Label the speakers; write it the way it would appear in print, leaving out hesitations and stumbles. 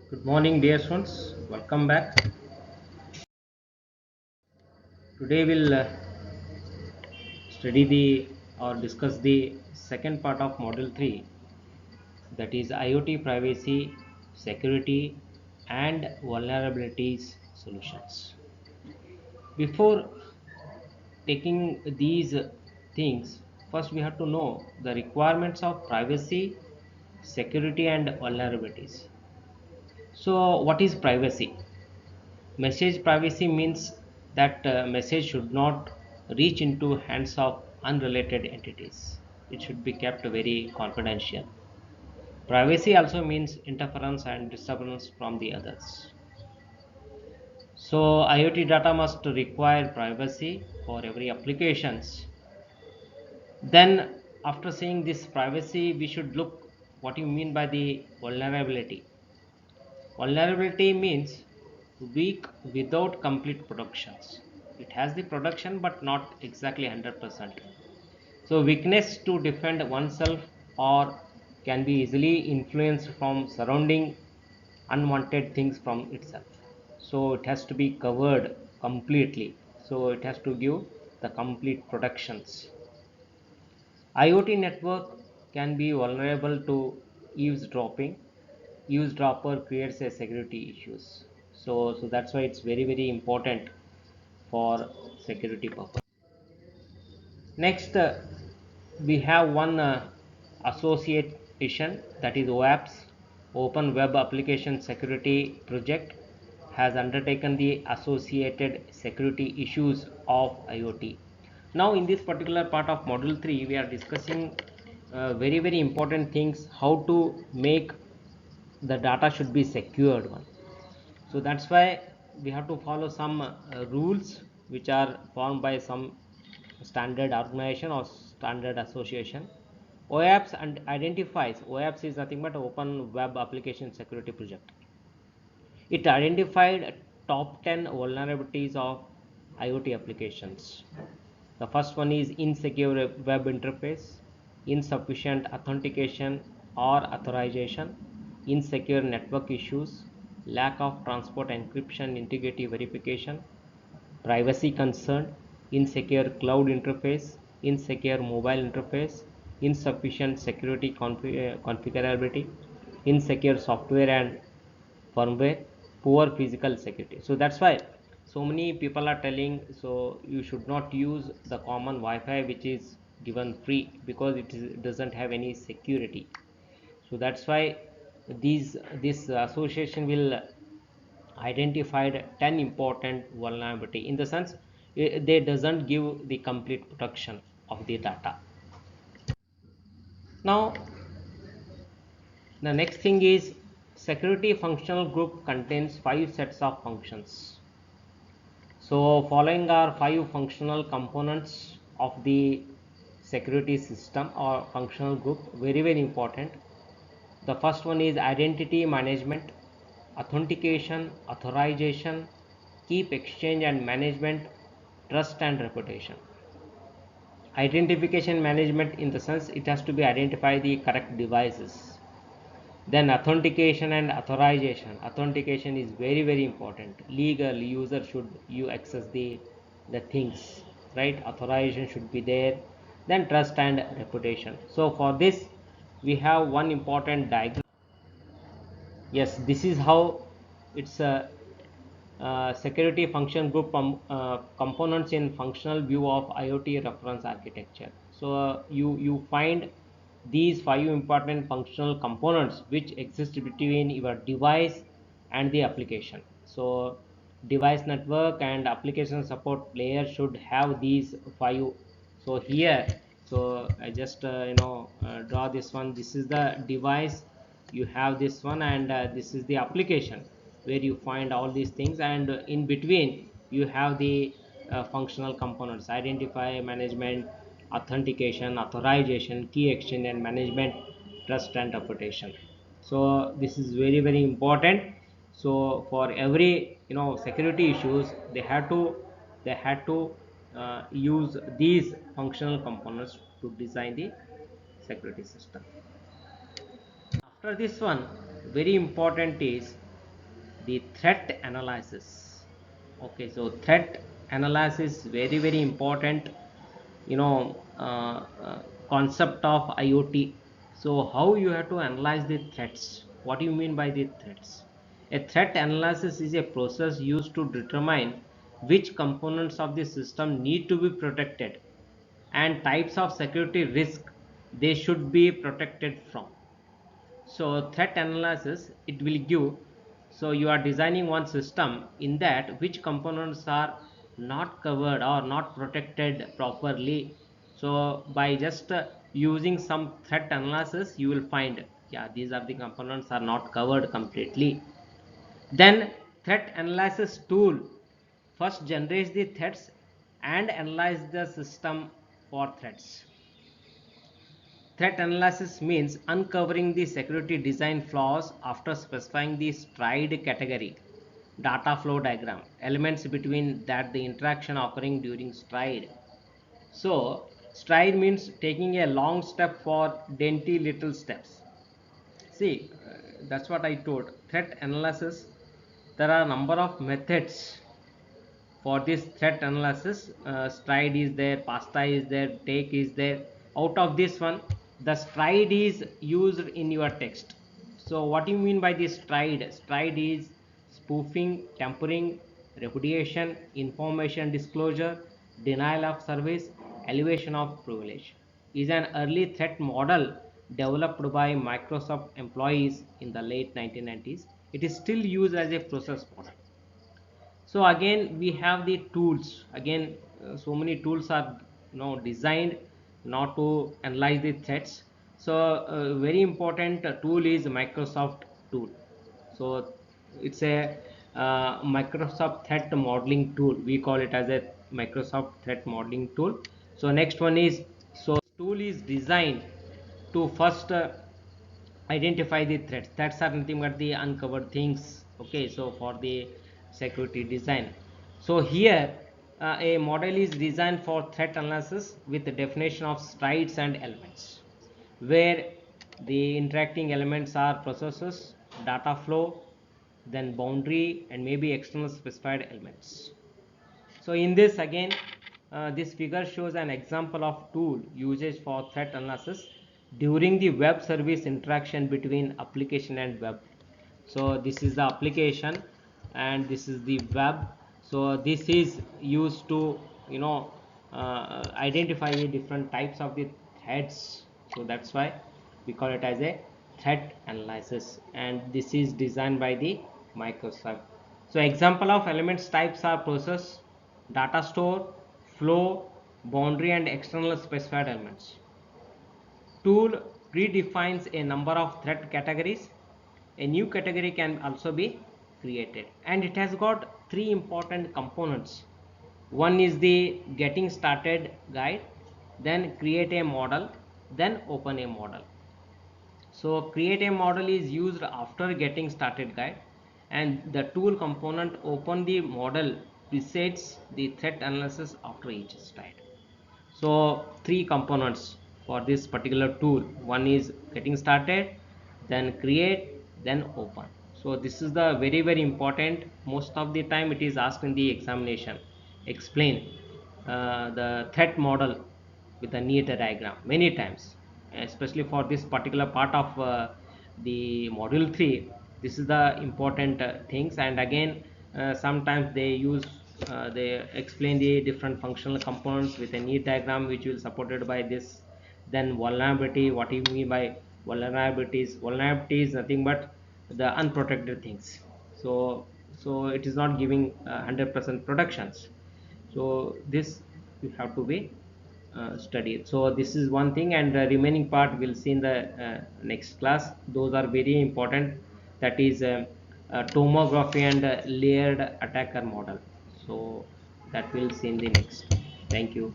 Speaker 1: Good morning, dear students. Welcome back. Today we'll study the or discuss the second part of Module 3, that is IoT privacy, security, and vulnerabilities solutions. Before taking these things, first we have to know the requirements of privacy, security, and vulnerabilities. So, what is privacy? Message privacy means that message should not reach into hands of unrelated entities. It should be kept very confidential. Privacy also means interference and disturbance from the others. So IoT data must require privacy for every applications. Then after seeing this privacy, we should look what you mean by the vulnerability. Vulnerability means weak without complete protections. It has the protection but not exactly 100%. So weakness to defend oneself or can be easily influenced from surrounding unwanted things from itself. So it has to be covered completely. So it has to give the complete protections. IoT network can be vulnerable to eavesdropping. Eavesdropper creates a security issues. So that's why it's very important for security purpose. Next, we have one association, that is OAPS, Open Web Application Security Project, has undertaken the associated security issues of IoT. Now in this particular part of module 3 we are discussing very important things, how to make the data should be secured one. So that's why we have to follow some rules which are formed by some standard organization or standard association. OAPS and identifies, OAPS is nothing but Open Web Application Security Project. It identified top 10 vulnerabilities of IoT applications. The first one is insecure web interface, insufficient authentication or authorization, insecure network issues, lack of transport encryption integrity verification, privacy concern, insecure cloud interface, insecure mobile interface, insufficient security configurability, insecure software and firmware, poor physical security. So that's why so many people are telling, so you should not use the common Wi-Fi which is given free because doesn't have any security. So that's why this association will identified 10 important vulnerability, in the sense they doesn't give the complete protection of the data. Now the next thing is security functional group contains 5 sets of functions. So following are 5 functional components of the security system or functional group, very important. The first one is identity management, authentication, authorization, keep exchange and management, trust and reputation. Identification management, in the sense it has to be identify the correct devices. Then authentication and authorization. Authentication is very important. Legal user should you access the things, right? Authorization should be there. Then trust and reputation. So for this we have one important diagram. Yes, this is how it's a security function group components in functional view of IoT reference architecture. So you find these 5 important functional components which exist between your device and the application. So device network and application support layer should have these 5. So here, so I just draw this one. This is the device, you have this one, and this is the application where you find all these things, and in between you have the functional components: identify, management, authentication, authorization, key exchange and management, trust and reputation. So this is very important. So for every security issues, they had to use these functional components to design the security system. After this one, very important is the threat analysis. Okay, so threat analysis very important, you know, concept of IoT. So how you have to analyze the threats? What do you mean by the threats? A threat analysis is a process used to determine which components of the system need to be protected and types of security risk they should be protected from. So threat analysis, it will give, so you are designing one system in that which components are not covered or not protected properly. So by just using some threat analysis, you will find, yeah, these are the components are not covered completely. Then threat analysis tool first generates the threats and analyze the system for threats. Threat analysis means uncovering the security design flaws after specifying the STRIDE category, data flow diagram, elements between that the interaction occurring during STRIDE. So STRIDE means taking a long step for dainty little steps. See, that's what I told. Threat analysis, there are a number of methods for this threat analysis. Stride is there, pasta is there, take is there. Out of this one, the stride is used in your text. So what do you mean by this stride? Stride is spoofing, tampering, repudiation, information disclosure, denial of service, elevation of privilege. Is an early threat model developed by Microsoft employees in the late 1990s. It is still used as a process model. So again we have the tools. Again, so many tools are, designed not to analyze the threats. So very important tool is Microsoft tool. So it's a Microsoft threat modeling tool, we call it as a Microsoft threat modeling tool. So next one is, so tool is designed to first identify the threats. Threats are nothing but the uncovered things. Okay, so for the security design, so here a model is designed for threat analysis with the definition of strides and elements, where the interacting elements are processes, data flow, then boundary, and maybe external specified elements. So in this again, this figure shows an example of tool usage for threat analysis during the web service interaction between application and web. So this is the application and this is the web. So this is used to, identify the different types of the threats. So that's why we call it as a threat analysis, and this is designed by the Microsoft. So example of elements types are process, data store, flow, boundary, and external specified elements. Tool predefines a number of threat categories. A new category can also be created, and it has got three important components. One is the getting started guide, then create a model, then open a model. So create a model is used after getting started guide, and the tool component open the model precedes the threat analysis after each stride. So three components for this particular tool. One is getting started, then create, then open. So this is the very important. Most of the time it is asked in the examination. Explain the threat model with a neat diagram many times, especially for this particular part of the module 3. This is the important things. And again, sometimes they explain the different functional components with a neat diagram which will supported by this. Then vulnerability, what do you mean by vulnerabilities? Vulnerability is nothing but the unprotected things. So it is not giving 100% protections. So this you have to be studied. So this is one thing, and the remaining part we'll see in the next class. Those are very important. That is tomography and layered attacker model. So that we'll see in the next. Thank you.